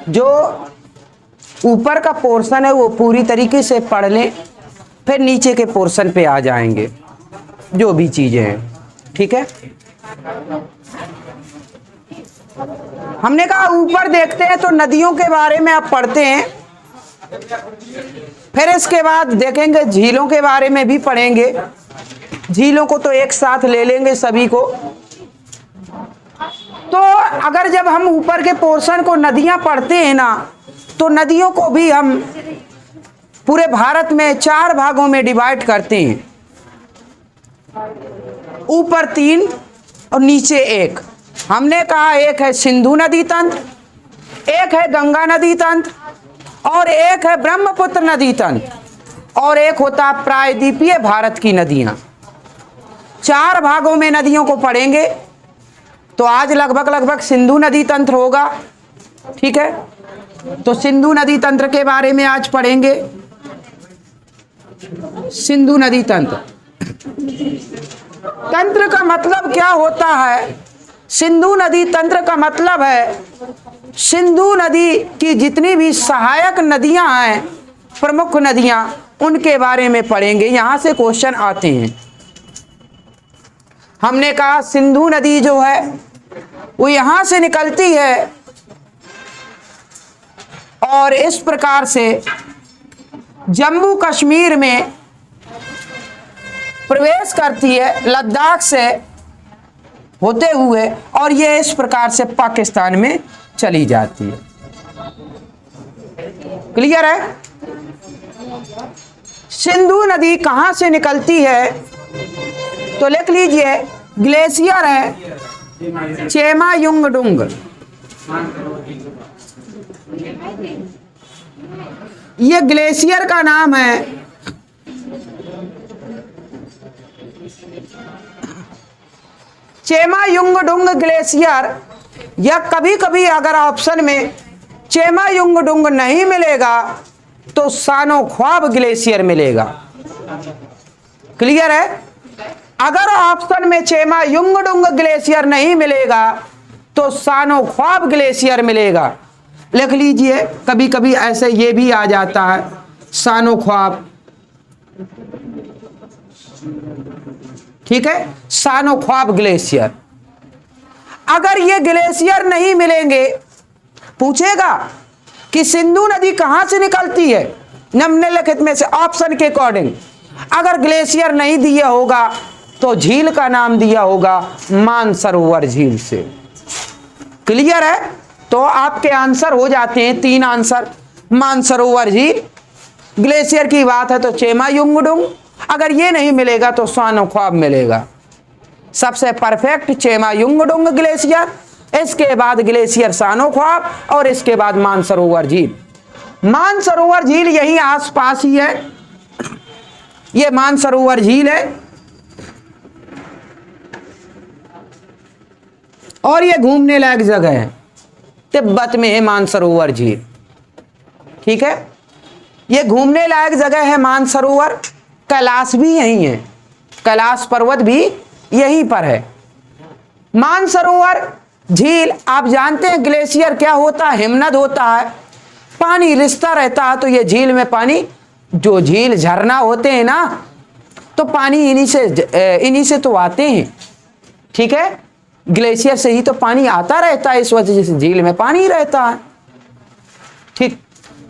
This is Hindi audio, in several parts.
जो ऊपर का पोर्शन है वो पूरी तरीके से पढ़ लें, फिर नीचे के पोर्शन पे आ जाएंगे जो भी चीजें हैं। ठीक है, हमने कहा ऊपर देखते हैं तो नदियों के बारे में आप पढ़ते हैं, फिर इसके बाद देखेंगे झीलों के बारे में भी पढ़ेंगे। झीलों को तो एक साथ ले लेंगे सभी को। तो अगर जब हम ऊपर के पोर्शन को नदियां पढ़ते हैं ना, तो नदियों को भी हम पूरे भारत में 4 भागों में डिवाइड करते हैं, ऊपर 3 और नीचे 1। हमने कहा एक है सिंधु नदी तंत्र, एक है गंगा नदी तंत्र और एक है ब्रह्मपुत्र नदी तंत्र और एक होता प्रायद्वीपीय भारत की नदियां। 4 भागों में नदियों को पढ़ेंगे। तो आज लगभग सिंधु नदी तंत्र होगा। ठीक है, तो सिंधु नदी तंत्र के बारे में आज पढ़ेंगे। सिंधु नदी तंत्र, तंत्र का मतलब क्या होता है? सिंधु नदी तंत्र का मतलब है सिंधु नदी की जितनी भी सहायक नदियां हैं, प्रमुख नदियां, उनके बारे में पढ़ेंगे। यहां से क्वेश्चन आते हैं। हमने कहा सिंधु नदी जो है वो यहां से निकलती है और इस प्रकार से जम्मू कश्मीर में प्रवेश करती है लद्दाख से होते हुए, और ये इस प्रकार से पाकिस्तान में चली जाती है। क्लियर है? सिंधु नदी कहां से निकलती है? तो लिख लीजिए, ग्लेशियर है चेमायुंगडुंग। ये ग्लेशियर का नाम है। चेमायुंगडुंग ग्लेशियर, या कभी कभी अगर ऑप्शन में चेमायुंगडुंग नहीं मिलेगा तो सानो ख्वाब ग्लेशियर मिलेगा। क्लियर है? अगर ऑप्शन में चेमायुंगडुंग ग्लेशियर नहीं मिलेगा तो सानो ख्वाब ग्लेशियर मिलेगा। लिख लीजिए, कभी कभी ऐसे ये भी आ जाता है सानो ख्वाब। ठीक है, सानो ख्वाब ग्लेशियर। अगर ये ग्लेशियर नहीं मिलेंगे, पूछेगा कि सिंधु नदी कहां से निकलती है निम्नलिखित में से ऑप्शन के अकॉर्डिंग। अगर ग्लेशियर नहीं दिया होगा तो झील का नाम दिया होगा मानसरोवर झील से। क्लियर है? तो आपके आंसर हो जाते हैं 3 आंसर। मानसरोवर झील, ग्लेशियर की बात है तो चेमायुंगडुंग, अगर ये नहीं मिलेगा तो सानो ख्वाब मिलेगा। सबसे परफेक्ट चेमायुंगडुंग ग्लेशियर, इसके बाद ग्लेशियर सानो ख्वाब और इसके बाद मानसरोवर झील। मानसरोवर झील यही आसपास ही है। ये मानसरोवर झील है और ये घूमने लायक जगह है। तिब्बत में है मानसरोवर झील। ठीक है, ये घूमने लायक जगह है मानसरोवर। कैलाश भी यही है, कैलाश पर्वत भी यहीं पर है। मानसरोवर झील, आप जानते हैं ग्लेशियर क्या होता है? हिमनद होता है, पानी रिसता रहता है। तो ये झील में पानी, जो झील झरना होते हैं ना, तो पानी इन्हीं से तो आते हैं। ठीक है, ग्लेशियर से ही तो पानी आता रहता है, इस वजह से झील में पानी रहता है। ठीक,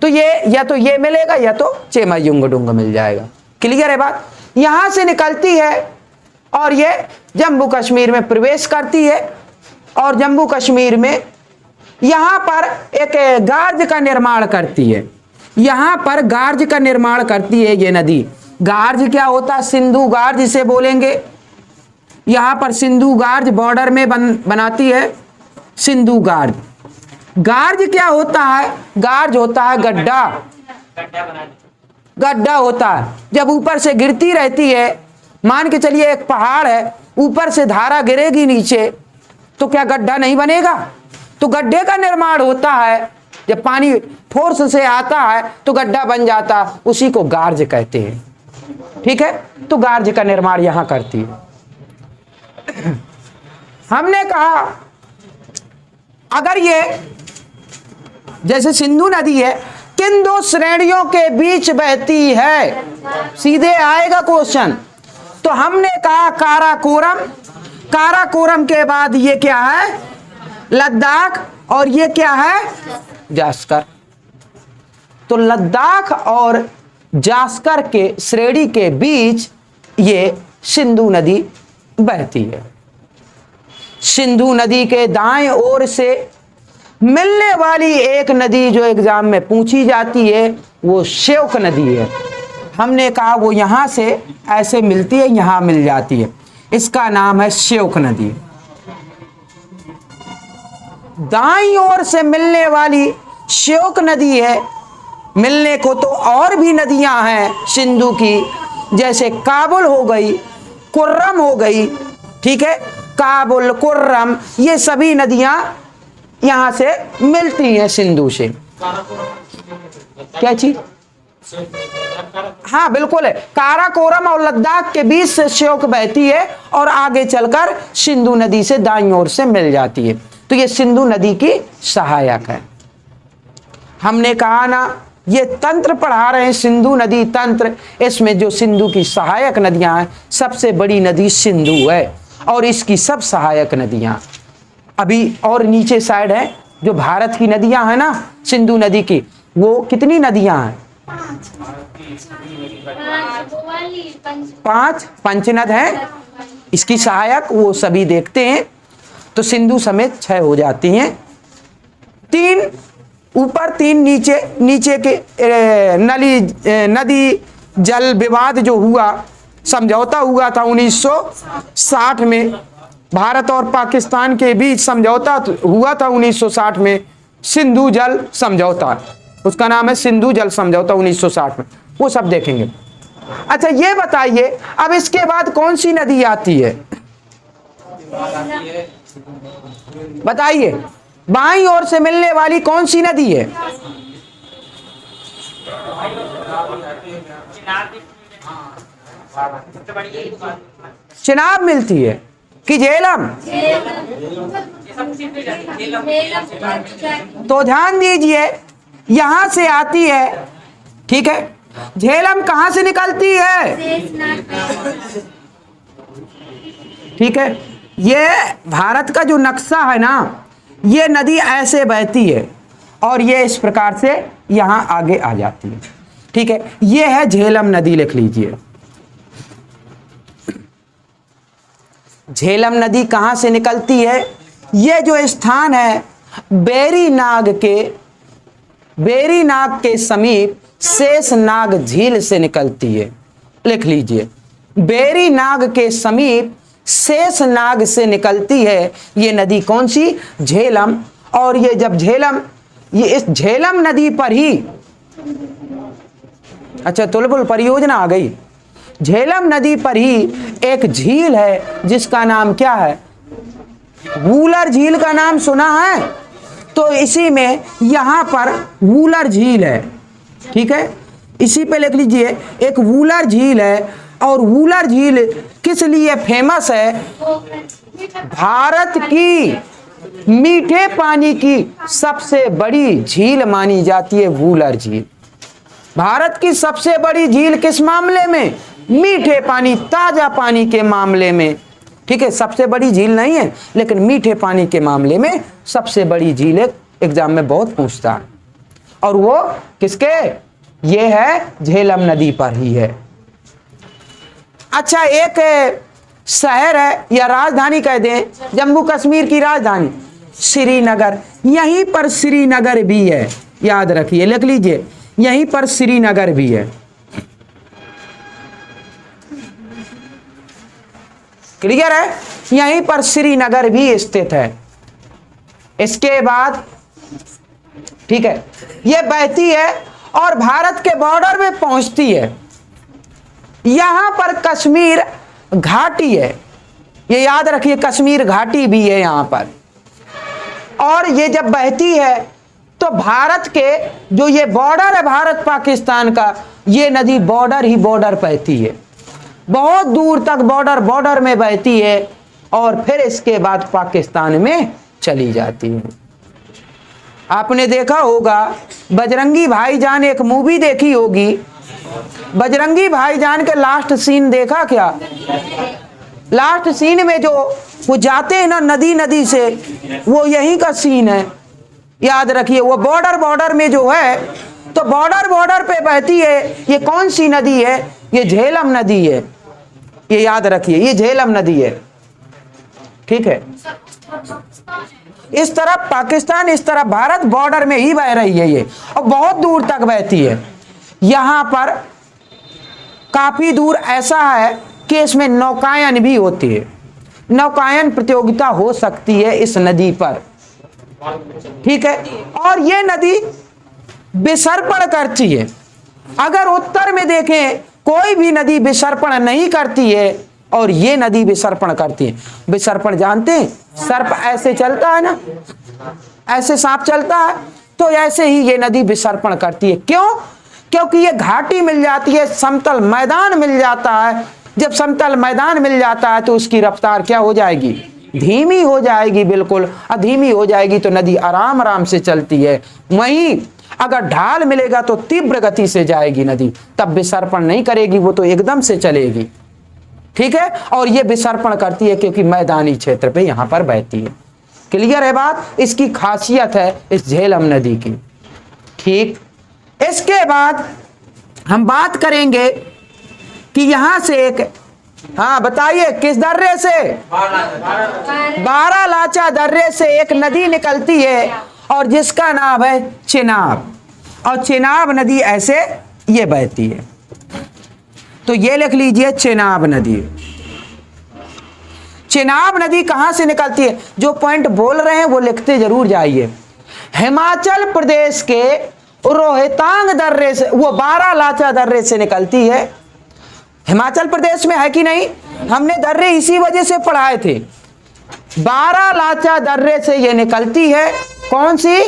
तो ये या तो ये मिलेगा या तो चेमायुंगडुंग मिल जाएगा। क्लियर है बात? यहां से निकलती है और ये जम्मू कश्मीर में प्रवेश करती है और जम्मू कश्मीर में यहां पर एक गार्ज का निर्माण करती है। यहां पर गार्ज का निर्माण करती है ये नदी। गार्ज क्या होता है? सिंधु गार्ज इसे बोलेंगे। यहां पर सिंधु गार्ज बॉर्डर में बनाती है सिंधु गार्ज। गार्ज क्या होता है? गार्ज होता है गड्ढा। गड्ढा होता है, जब ऊपर से गिरती रहती है, मान के चलिए एक पहाड़ है, ऊपर से धारा गिरेगी नीचे, तो क्या गड्ढा नहीं बनेगा? तो गड्ढे का निर्माण होता है, जब पानी फोर्स से आता है तो गड्ढा बन जाता, उसी को गार्ज कहते हैं। ठीक है, तो गार्ज का निर्माण यहां करती है। हमने कहा अगर ये जैसे सिंधु नदी है, किन दो श्रेणियों के बीच बहती है? सीधे आएगा क्वेश्चन। तो हमने कहा काराकोरम, काराकोरम के बाद ये क्या है? लद्दाख, और ये क्या है? जास्कर। तो लद्दाख और जास्कर के श्रेणी के बीच ये सिंधु नदी बहती है। सिंधु नदी के दाएं ओर से मिलने वाली एक नदी जो एग्जाम में पूछी जाती है वो श्योक नदी है। हमने कहा वो यहां से ऐसे मिलती है, यहां मिल जाती है, इसका नाम है श्योक नदी। दाईं ओर से मिलने वाली श्योक नदी है। मिलने को तो और भी नदियां हैं सिंधु की, जैसे काबुल हो गई, कुर्रम हो गई, ठीक है, काबुल, कुर्रम, ये सभी नदियां यहां से मिलती हैं सिंधु से। क्या चीज? हाँ बिल्कुल है, काराकोरम और लद्दाख के बीच से श्योक बहती है और आगे चलकर सिंधु नदी से दाईं ओर से मिल जाती है। तो ये सिंधु नदी की सहायक है। हमने कहा ना ये तंत्र पढ़ा रहे हैं, सिंधु नदी तंत्र। इसमें जो सिंधु की सहायक नदियां हैं, सबसे बड़ी नदी सिंधु है और इसकी सब सहायक नदियां अभी और नीचे साइड है। जो भारत की नदियां हैं ना सिंधु नदी की, वो कितनी नदियां हैं? 5 पंचनद हैं इसकी सहायक, वो सभी देखते हैं। तो सिंधु समेत 6 हो जाती हैं, 3 ऊपर 3 नीचे। नीचे के नदी जल विवाद जो हुआ, समझौता हुआ था 1960 में, भारत और पाकिस्तान के बीच समझौता हुआ था 1960 में, सिंधु जल समझौता, उसका नाम है सिंधु जल समझौता 1960 में, वो सब देखेंगे। अच्छा ये बताइए अब इसके बाद कौन सी नदी आती है? बताइए, बाईं ओर से मिलने वाली कौन सी नदी है? चिनाब मिलती है कि झेलम? तो ध्यान दीजिए, यहां से आती है, ठीक है। झेलम कहां से निकलती है? ठीक है, ये भारत का जो नक्शा है ना, ये नदी ऐसे बहती है और ये इस प्रकार से यहां आगे आ जाती है, ठीक है। ये है झेलम नदी, लिख लीजिए। झेलम नदी कहां से निकलती है? ये जो स्थान है बेरीनाग के समीप शेषनाग झील से निकलती है, लिख लीजिए। बेरीनाग के समीप शेषनाग से निकलती है ये नदी, कौन सी? झेलम। और ये जब झेलम, ये इस झेलम नदी पर ही, अच्छा तुलबुल परियोजना आ गई। झेलम नदी पर ही एक झील है जिसका नाम क्या है? वूलर झील का नाम सुना है? तो इसी में यहां पर वूलर झील है, ठीक है, इसी पे लिख लीजिए। एक वूलर झील है और वूलर झील किस लिए फेमस है? भारत की मीठे पानी की सबसे बड़ी झील मानी जाती है वूलर झील। भारत की सबसे बड़ी झील किस मामले में? मीठे पानी, ताजा पानी के मामले में, ठीक है। सबसे बड़ी झील नहीं है लेकिन मीठे पानी के मामले में सबसे बड़ी झील है, एग्जाम में बहुत पूछता है। और वो किसके? ये है झेलम नदी पर ही है। अच्छा एक शहर है या राजधानी कह दें, जम्मू कश्मीर की राजधानी श्रीनगर, यहीं पर श्रीनगर भी है, याद रखिए, लिख लीजिए, यहीं पर श्रीनगर भी है। क्लियर है? यहीं पर श्रीनगर भी स्थित है। इसके बाद ठीक है, ये बहती है और भारत के बॉर्डर में पहुंचती है। यहां पर कश्मीर घाटी है, ये याद रखिए, कश्मीर घाटी भी है यहां पर। और ये जब बहती है तो भारत के जो ये बॉर्डर है भारत पाकिस्तान का, ये नदी बॉर्डर ही बॉर्डर बहती है, बहुत दूर तक बॉर्डर में बहती है और फिर इसके बाद पाकिस्तान में चली जाती है। आपने देखा होगा बजरंगी भाईजान, एक मूवी देखी होगी, बजरंगी भाईजान के लास्ट सीन देखा क्या? लास्ट सीन में जो वो जाते हैं ना नदी से, वो यहीं का सीन है, याद रखिए। वो बॉर्डर में जो है, तो बॉर्डर पे बहती है, ये कौन सी नदी है? ये झेलम नदी है, ये याद रखिए, ये झेलम नदी है, ठीक है। इस तरफ पाकिस्तान, इस तरफ भारत, बॉर्डर में ही बह रही है ये, और बहुत दूर तक बहती है। यहां पर काफी दूर ऐसा है कि इसमें नौकायन भी होती है, नौकायन प्रतियोगिता हो सकती है इस नदी पर, ठीक है। और ये नदी विसर्पण करती है। अगर उत्तर में देखें कोई भी नदी विसर्पण नहीं करती है, और ये नदी विसर्पण करती है। विसर्पण जानते हैं? सर्प ऐसे चलता है ना, ऐसे सांप चलता है, तो ऐसे ही ये नदी विसर्पण करती है। क्यों? क्योंकि ये घाटी मिल जाती है, समतल मैदान मिल जाता है। जब समतल मैदान मिल जाता है तो उसकी रफ्तार क्या हो जाएगी? धीमी हो जाएगी, बिल्कुल धीमी हो जाएगी, तो नदी आराम से चलती है। वहीं अगर ढाल मिलेगा तो तीव्र गति से जाएगी नदी, तब विसर्पण नहीं करेगी, वो तो एकदम से चलेगी, ठीक है। और ये विसर्पण करती है क्योंकि मैदानी क्षेत्र पे यहां पर बहती है। क्लियर है बात? इसकी खासियत है इस झेलम नदी की, ठीक। इसके बाद हम बात करेंगे कि यहां से एक, हाँ बताइए, किस दर्रे से? बारालाचा दर्रे से एक नदी निकलती है, और जिसका नाम है चेनाब, और चेनाब नदी ऐसे ये बहती है। तो ये लिख लीजिए, चेनाब नदी। चेनाब नदी कहां से निकलती है? जो पॉइंट बोल रहे हैं वो लिखते जरूर जाइए। हिमाचल प्रदेश के रोहतांग दर्रे से, वो बारालाचा दर्रे से निकलती है। हिमाचल प्रदेश में है कि नहीं? हमने दर्रे इसी वजह से पढ़ाए थे। बारालाचा दर्रे से ये निकलती है, कौन सी?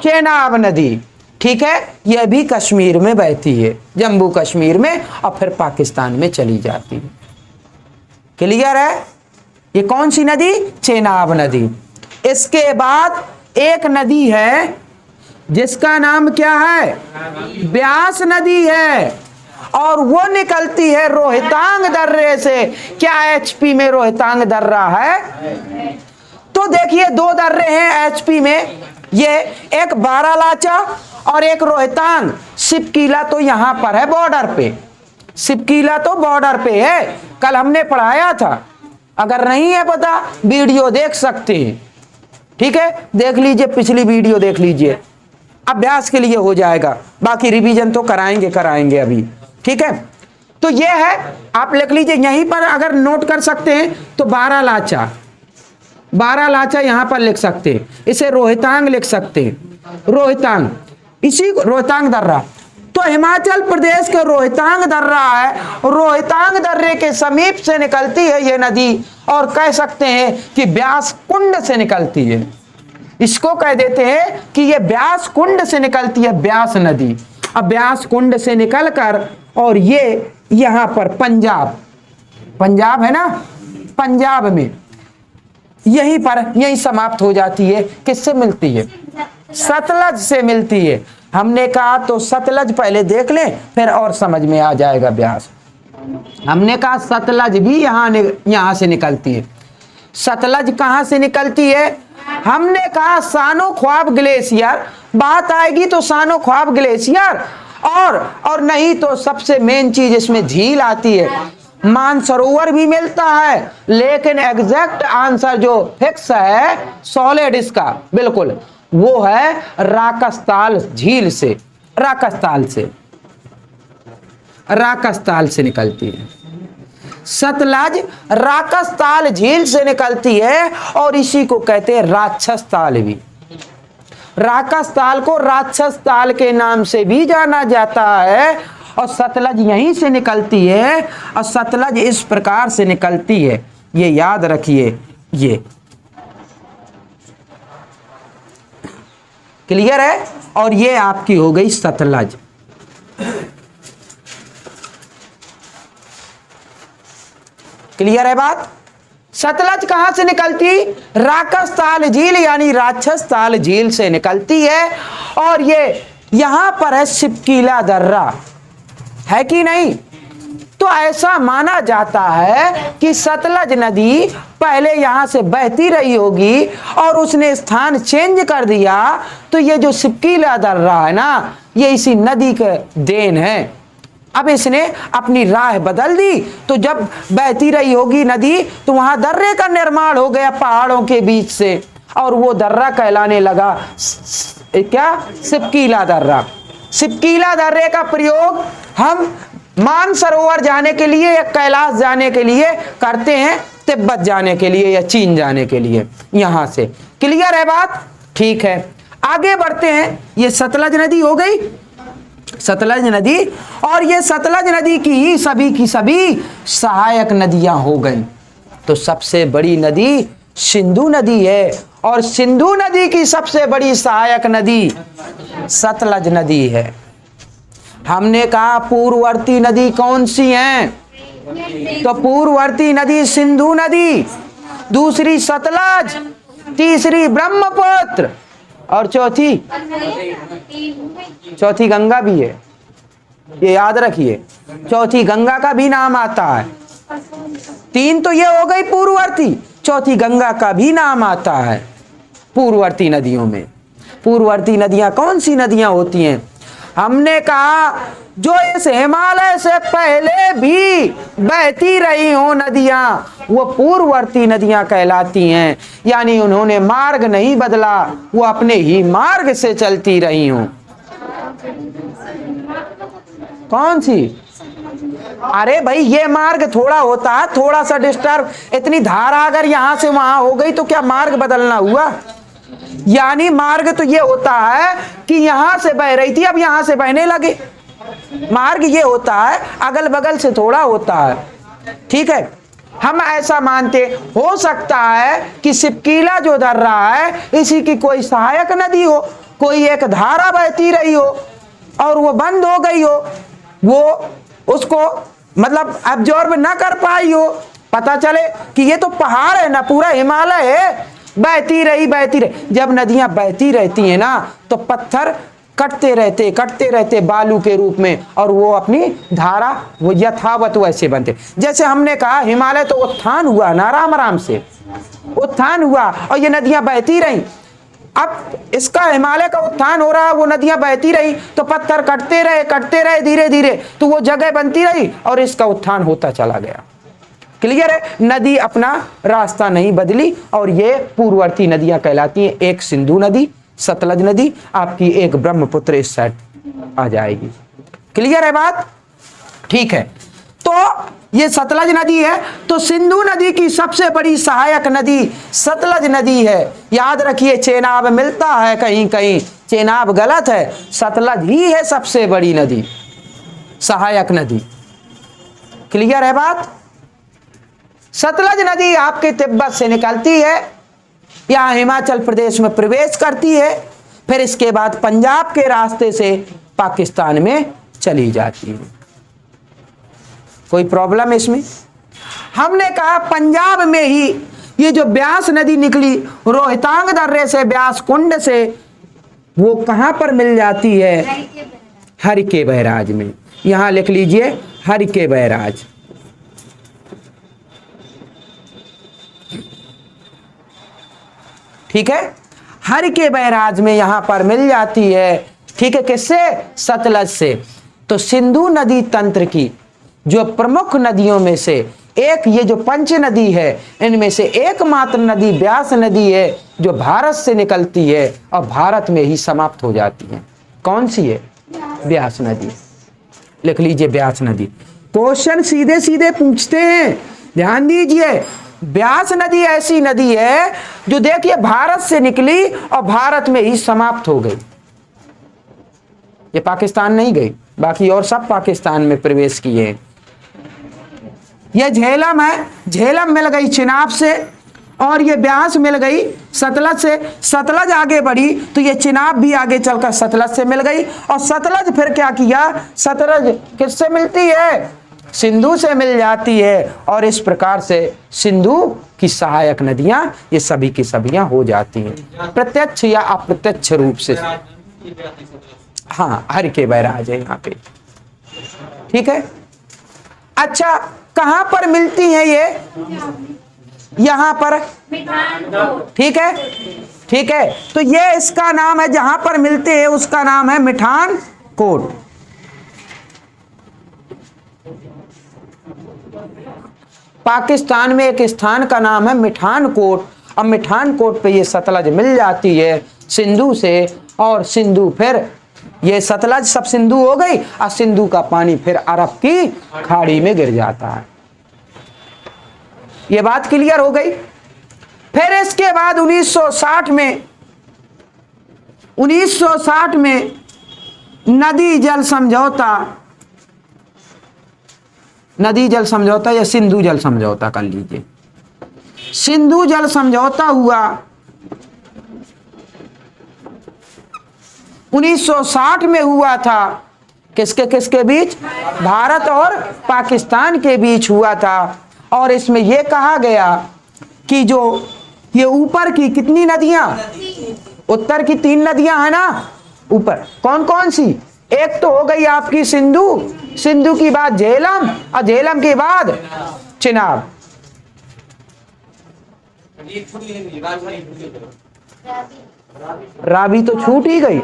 चेनाब नदी, ठीक है। यह भी कश्मीर में बहती है, जम्मू कश्मीर में, और फिर पाकिस्तान में चली जाती है। क्लियर है? ये कौन सी नदी? चेनाब नदी। इसके बाद एक नदी है जिसका नाम क्या है? ब्यास नदी है, और वो निकलती है रोहतांग दर्रे से। क्या एचपी में रोहतांग दर्रा है? तो देखिए, दो दर्रे हैं एचपी में, ये एक बारालाचा और एक रोहतांग। सिपकीला तो यहां पर है बॉर्डर पे, सिपकीला तो बॉर्डर पे है, कल हमने पढ़ाया था। अगर नहीं है पता, वीडियो देख सकते हैं, ठीक है, देख लीजिए, पिछली वीडियो देख लीजिए, अभ्यास के लिए हो जाएगा। बाकी रिवीजन तो कराएंगे अभी, ठीक है। तो ये है, आप लिख लीजिए यहीं पर, अगर नोट कर सकते हैं तो बारालाचा यहां पर लिख सकते हैं, इसे रोहतांग लिख सकते हैं, रोहतांग, इसी रोहतांग दर्रा। तो हिमाचल प्रदेश के रोहतांग दर्रा है, रोहतांग दर्रे के समीप से निकलती है ये नदी, और कह सकते हैं कि ब्यास कुंड से निकलती है। इसको कह देते हैं कि ये ब्यास कुंड से निकलती है, ब्यास नदी। अब ब्यास कुंड से निकलकर, और ये यहां पर पंजाब है ना, पंजाब में यहीं पर यहीं समाप्त हो जाती है। किससे मिलती है? सतलज से मिलती है। हमने कहा तो सतलज पहले देख लें, फिर और समझ में आ जाएगा ब्यास। हमने कहा सतलज भी यहां से निकलती है। सतलज कहां से निकलती है? हमने कहा सानो ख्वाब ग्लेशियर, बात आएगी तो सानो ख्वाब ग्लेशियर, और नहीं तो सबसे मेन चीज इसमें झील आती है। मानसरोवर भी मिलता है, लेकिन एग्जैक्ट आंसर जो फिक्स है, सॉलिड इसका बिल्कुल, वो है राकस्ताल झील से, राकस्ताल से निकलती है। सतलज राकस्ताल झील से निकलती है, और इसी को कहते हैं राक्षस ताल भी। राकस्ताल को राक्षस ताल के नाम से भी जाना जाता है, और सतलज यहीं से निकलती है, और सतलज इस प्रकार से निकलती है, ये याद रखिए। ये क्लियर है? और ये आपकी हो गई सतलज। क्लियर है बात? सतलज कहां से निकलती? राक्षसताल झील यानी राक्षसताल झील से निकलती है। और ये यहां पर है सिपकीला दर्रा, है कि नहीं? तो ऐसा माना जाता है कि सतलज नदी पहले यहां से बहती रही होगी और उसने स्थान चेंज कर दिया। तो ये जो सिपकीला दर्रा है ना, ये इसी नदी का देन है। अब इसने अपनी राह बदल दी, तो जब बहती रही होगी नदी तो वहां दर्रे का निर्माण हो गया पहाड़ों के बीच से, और वो दर्रा कहलाने लगा क्या? सिपकीला दर्रा। सिपकीला दर्रे का प्रयोग हम मानसरोवर जाने के लिए या कैलाश जाने के लिए करते हैं, तिब्बत जाने के लिए या चीन जाने के लिए। यहां से क्लियर है बात? ठीक है, आगे बढ़ते हैं। ये सतलज नदी हो गई, सतलज नदी। और ये सतलज नदी की सभी सहायक नदियां हो गई। तो सबसे बड़ी नदी सिंधु नदी है, और सिंधु नदी की सबसे बड़ी सहायक नदी सतलज नदी है। हमने कहा पूर्ववर्ती नदी कौन सी है? तो पूर्ववर्ती नदी सिंधु नदी, दूसरी सतलज, तीसरी ब्रह्मपुत्र, और चौथी गंगा भी है, ये याद रखिए। चौथी गंगा का भी नाम आता है। तीन तो ये हो गई पूर्ववर्ती, चौथी गंगा का भी नाम आता है पूर्ववर्ती नदियों में। पूर्ववर्ती नदियां कौन सी नदियां होती हैं? हमने कहा जो इस हिमालय से पहले भी बहती रही हो नदियां, वो पूर्ववर्ती नदियां कहलाती हैं। यानी उन्होंने मार्ग नहीं बदला, वो अपने ही मार्ग से चलती रही हो। कौन सी? अरे भाई, ये मार्ग थोड़ा होता है, थोड़ा सा डिस्टर्ब, इतनी धारा अगर यहां से वहां हो गई तो क्या मार्ग बदलना हुआ? यानी मार्ग तो ये होता है कि यहां से बह रही थी, अब यहां से बहने लगे। मार्ग ये होता है, अगल बगल से थोड़ा होता है। ठीक है, हम ऐसा मानते हो सकता है कि सिपकीला जो दर्रा है इसी की कोई सहायक नदी हो, कोई एक धारा बहती रही हो और वो बंद हो गई हो, वो उसको मतलब अब्जॉर्ब ना कर पाई हो। पता चले कि ये तो पहाड़ है ना, पूरा हिमालय है, बहती रही। जब नदियां बहती रहती हैं ना तो पत्थर कटते रहते बालू के रूप में, और वो अपनी धारा वो यथावत वैसे बनते। जैसे हमने कहा हिमालय तो उत्थान हुआ ना, आराम से उत्थान हुआ और ये नदियां बहती रहीं। अब इसका हिमालय का उत्थान हो रहा, वो नदियां बहती रही तो पत्थर कटते रहे धीरे धीरे, तो वो जगह बनती रही और इसका उत्थान होता चला गया। क्लियर है? नदी अपना रास्ता नहीं बदली, और ये पूर्ववर्ती नदियां कहलाती हैं। एक सिंधु नदी, सतलज नदी, आपकी एक ब्रह्मपुत्र इस साइड आ जाएगी। क्लियर है बात? ठीक है, तो ये सतलज नदी है। तो सिंधु नदी की सबसे बड़ी सहायक नदी सतलज नदी है। याद रखिए, चेनाब मिलता है कहीं कहीं, चेनाब गलत है, सतलज ही है सबसे बड़ी नदी, सहायक नदी। क्लियर है बात? सतलज नदी आपके तिब्बत से निकलती है, यहाँ हिमाचल प्रदेश में प्रवेश करती है, फिर इसके बाद पंजाब के रास्ते से पाकिस्तान में चली जाती है। कोई प्रॉब्लम इसमें? हमने कहा पंजाब में ही ये जो ब्यास नदी निकली रोहतांग दर्रे से, ब्यास कुंड से, वो कहां पर मिल जाती है? हरिके बैराज में। यहां लिख लीजिए हरिके बैराज। ठीक है, हरिके बैराज में यहां पर मिल जाती है। ठीक है, किससे? सतलज से। तो सिंधु नदी तंत्र की जो प्रमुख नदियों में से एक, ये जो पंच नदी है, इनमें से एकमात्र नदी ब्यास नदी है जो भारत से निकलती है और भारत में ही समाप्त हो जाती है। कौन सी है? ब्यास नदी। लिख लीजिए ब्यास नदी। क्वेश्चन सीधे सीधे पूछते हैं, ध्यान दीजिए। ब्यास नदी ऐसी नदी है जो देखिए भारत से निकली और भारत में ही समाप्त हो गई। ये पाकिस्तान नहीं गई, बाकी और सब पाकिस्तान में प्रवेश किए। ये झेलम है, झेलम मिल गई चिनाब से, और ये ब्यास मिल गई सतलज से। सतलज आगे बढ़ी तो ये चिनाब भी आगे चलकर सतलज से मिल गई, और सतलज फिर क्या किया? सतलज किससे मिलती है? सिंधु से मिल जाती है, और इस प्रकार से सिंधु की सहायक नदियां ये सभी की सभियां हो जाती हैं, प्रत्यक्ष या अप्रत्यक्ष रूप से। हाँ, हर के बैराज है यहाँ पे, ठीक है। अच्छा, कहां पर मिलती है ये? यहां पर, ठीक है, ठीक है। तो ये इसका नाम है, जहां पर मिलते हैं उसका नाम है मिठान कोट। पाकिस्तान में एक स्थान का नाम है मिठान कोट, और मिठान कोट पे ये सतलज मिल जाती है सिंधु से, और सिंधु फिर ये सतलज सब सिंधु हो गई, और सिंधु का पानी फिर अरब की खाड़ी में गिर जाता है। ये बात क्लियर हो गई। फिर इसके बाद 1960 में नदी जल समझौता या सिंधु जल समझौता कर लीजिए। सिंधु जल समझौता हुआ 1960 में हुआ था। किसके किसके बीच? भारत और पाकिस्तान के बीच हुआ था। और इसमें यह कहा गया कि जो ये ऊपर की कितनी नदियां, उत्तर की 3 नदियां है ना ऊपर, कौन कौन सी? एक तो हो गई आपकी सिंधु, सिंधु की बाद झेलम, और झेलम के बाद चिनाब। रावी तो छूट ही गई।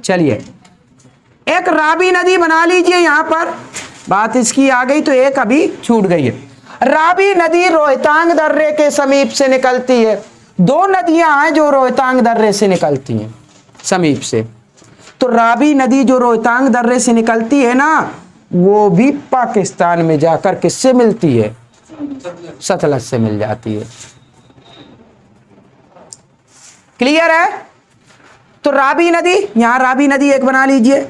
चलिए, एक रावी नदी बना लीजिए। यहां पर बात इसकी आ गई, तो एक अभी छूट गई है। रावी नदी रोहतांग दर्रे के समीप से निकलती है। 2 नदियां हैं जो रोहतांग दर्रे से निकलती हैं समीप से। तो रावी नदी जो रोहतांग दर्रे से निकलती है ना, वो भी पाकिस्तान में जाकर किससे मिलती है? सतलज से मिल जाती है। क्लियर है? तो रावी नदी, यहां रावी नदी एक बना लीजिए,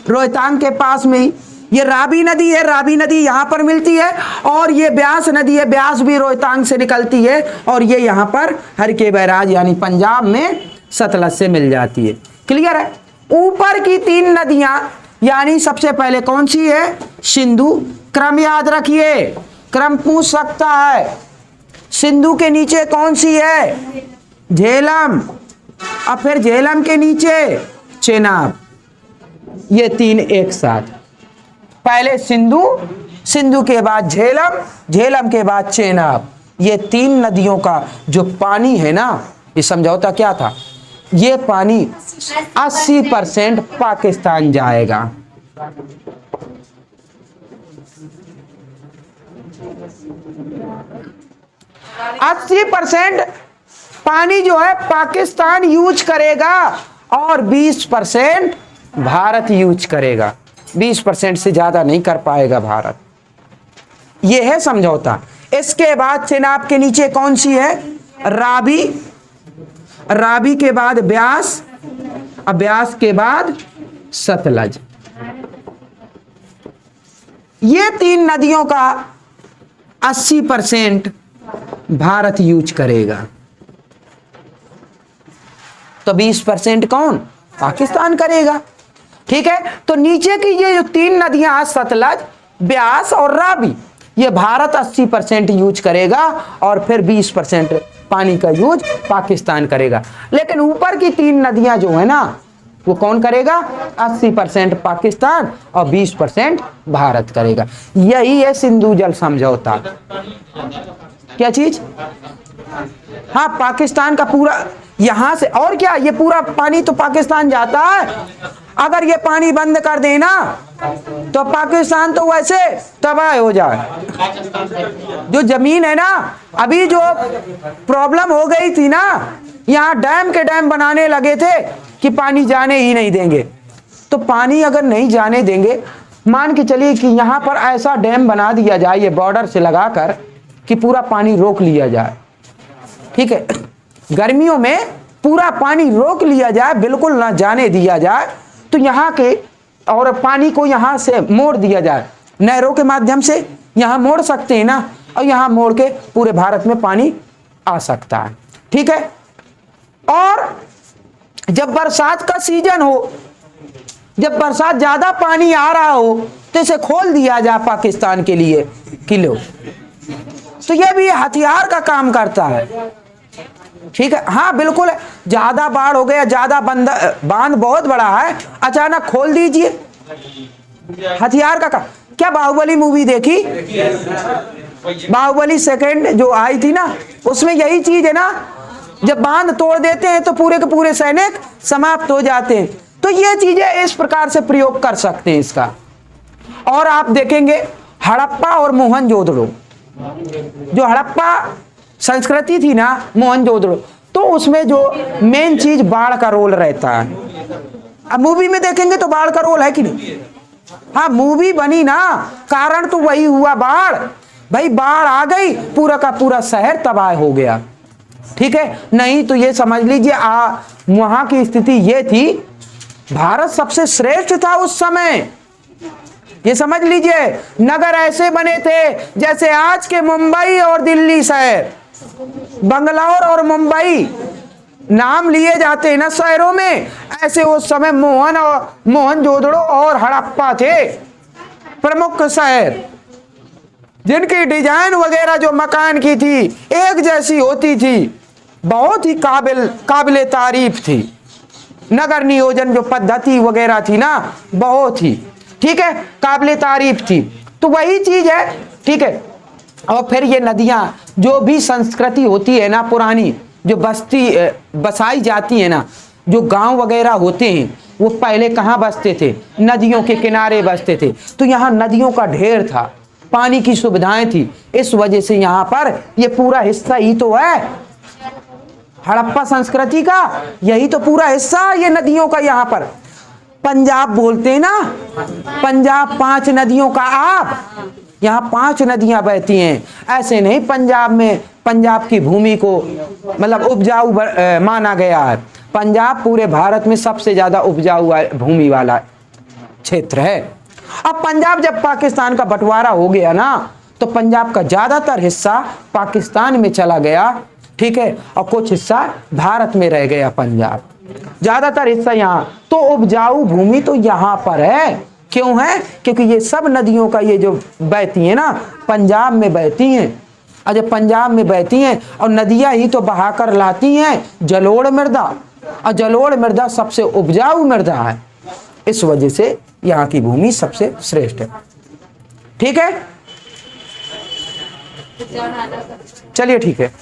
रोहतांग के पास में ही ये रावी नदी है। रावी नदी यहां पर मिलती है, और ये ब्यास नदी है, ब्यास भी रोहतांग से निकलती है, और ये यहां पर हर के बैराज यानी पंजाब में सतलज से मिल जाती है। क्लियर है? ऊपर की 3 नदियां यानी सबसे पहले कौन सी है? सिंधु। क्रम याद रखिए, क्रम पूछ सकता है। सिंधु के नीचे कौन सी है? झेलम, और फिर झेलम के नीचे चेनाब। ये 3 एक साथ, पहले सिंधु, सिंधु के बाद झेलम, झेलम के बाद चेनाब। ये 3 नदियों का जो पानी है ना, ये समझौता क्या था? ये पानी 80% पाकिस्तान जाएगा। अस्सी % पानी जो है पाकिस्तान यूज करेगा, और 20% भारत यूज करेगा। 20% से ज्यादा नहीं कर पाएगा भारत। यह है समझौता। इसके बाद चेनाब के नीचे कौन सी है? रावी, रावी के बाद ब्यास, और ब्यास के बाद सतलज। ये 3 नदियों का 80% भारत यूज करेगा, तो 20% कौन? पाकिस्तान करेगा। ठीक है, तो नीचे की ये जो 3 नदियां सतलज, ब्यास और रावी, ये भारत 80% यूज करेगा, और फिर 20% पानी का यूज पाकिस्तान करेगा। लेकिन ऊपर की 3 नदियां जो है ना, वो कौन करेगा? 80% पाकिस्तान और 20% भारत करेगा। यही है सिंधु जल समझौता। क्या चीज? हाँ, पाकिस्तान का पूरा यहां से, और क्या, ये पूरा पानी तो पाकिस्तान जाता है। अगर ये पानी बंद कर देना तो पाकिस्तान तो वैसे तबाह हो जाए। जो जमीन है ना, अभी जो प्रॉब्लम हो गई थी ना, यहाँ डैम के डैम बनाने लगे थे कि पानी जाने ही नहीं देंगे। तो पानी अगर नहीं जाने देंगे, मान के चलिए कि यहाँ पर ऐसा डैम बना दिया जाए, ये बॉर्डर से लगाकर, कि पूरा पानी रोक लिया जाए। ठीक है, गर्मियों में पूरा पानी रोक लिया जाए, बिल्कुल ना जाने दिया जाए, तो यहाँ के और पानी को यहाँ से मोड़ दिया जाए, नहरों के माध्यम से यहाँ मोड़ सकते हैं ना, और यहाँ मोड़ के पूरे भारत में पानी आ सकता है। ठीक है, और जब बरसात का सीजन हो, जब बरसात ज्यादा पानी आ रहा हो तो इसे खोल दिया जाए पाकिस्तान के लिए किलो, तो यह भी हथियार का काम करता है। ठीक है, हाँ बिल्कुल, ज्यादा बाढ़ हो गया, ज्यादा बांध बहुत बड़ा है, अचानक खोल दीजिए, हथियार का काम। क्या बाहुबली मूवी देखी? बाहुबली सेकंड जो आई थी ना, उसमें यही चीज है ना, जब बांध तोड़ देते हैं तो पूरे के पूरे सैनिक समाप्त हो जाते हैं। तो ये चीजें इस प्रकार से प्रयोग कर सकते हैं इसका। और आप देखेंगे हड़प्पा और मोहनजोदड़ो, जो हड़प्पा संस्कृति थी ना, मोहनजोदड़ो, तो उसमें जो मेन चीज बाढ़ का रोल रहता है। अब मूवी में देखेंगे तो बाढ़ का रोल है कि नहीं? हाँ, मूवी बनी ना, कारण तो वही हुआ, बाढ़। भाई बाढ़ आ गई, पूरा का पूरा शहर तबाह हो गया। ठीक है, नहीं तो ये समझ लीजिए वहां की स्थिति ये थी, भारत सबसे श्रेष्ठ था उस समय। ये समझ लीजिए, नगर ऐसे बने थे जैसे आज के मुंबई और दिल्ली शहर, बंगलौर और मुंबई नाम लिए जाते हैं ना शहरों में, ऐसे उस समय मोहनजोदड़ो और हड़प्पा थे प्रमुख शहर, जिनकी डिजाइन वगैरह जो मकान की थी एक जैसी होती थी, बहुत ही काबिले तारीफ थी। नगर नियोजन जो पद्धति वगैरह थी ना, बहुत ही, ठीक है, काबिले तारीफ थी। तो वही चीज है। ठीक है, और फिर ये नदियां, जो भी संस्कृति होती है ना पुरानी, जो बसाई जाती है ना, जो गांव वगैरह होते हैं, वो पहले कहाँ बसते थे? नदियों के किनारे बसते थे। तो यहाँ नदियों का ढेर था, पानी की सुविधाएं थी, इस वजह से यहाँ पर ये पूरा हिस्सा ही तो है हड़प्पा संस्कृति का, यही तो पूरा हिस्सा ये नदियों का। यहाँ पर पंजाब बोलते हैं ना, पंजाब 5 नदियों का आप, यहाँ 5 नदियां बहती हैं। ऐसे नहीं, पंजाब में, पंजाब की भूमि को मतलब उपजाऊ माना गया है। पंजाब पूरे भारत में सबसे ज्यादा उपजाऊ भूमि वाला क्षेत्र है। अब पंजाब जब पाकिस्तान का बंटवारा हो गया ना, तो पंजाब का ज्यादातर हिस्सा पाकिस्तान में चला गया। ठीक है, और कुछ हिस्सा भारत में रह गया पंजाब, ज्यादातर हिस्सा यहाँ। तो उपजाऊ भूमि तो यहाँ पर है। क्यों है? क्योंकि ये सब नदियों का ये जो बहती है ना, पंजाब में बहती हैं। और जब पंजाब में बहती हैं और नदियां ही तो बहाकर लाती हैं जलोढ़ मृदा, और जलोढ़ मृदा सबसे उपजाऊ मृदा है, इस वजह से यहाँ की भूमि सबसे श्रेष्ठ है। ठीक है, चलिए ठीक है।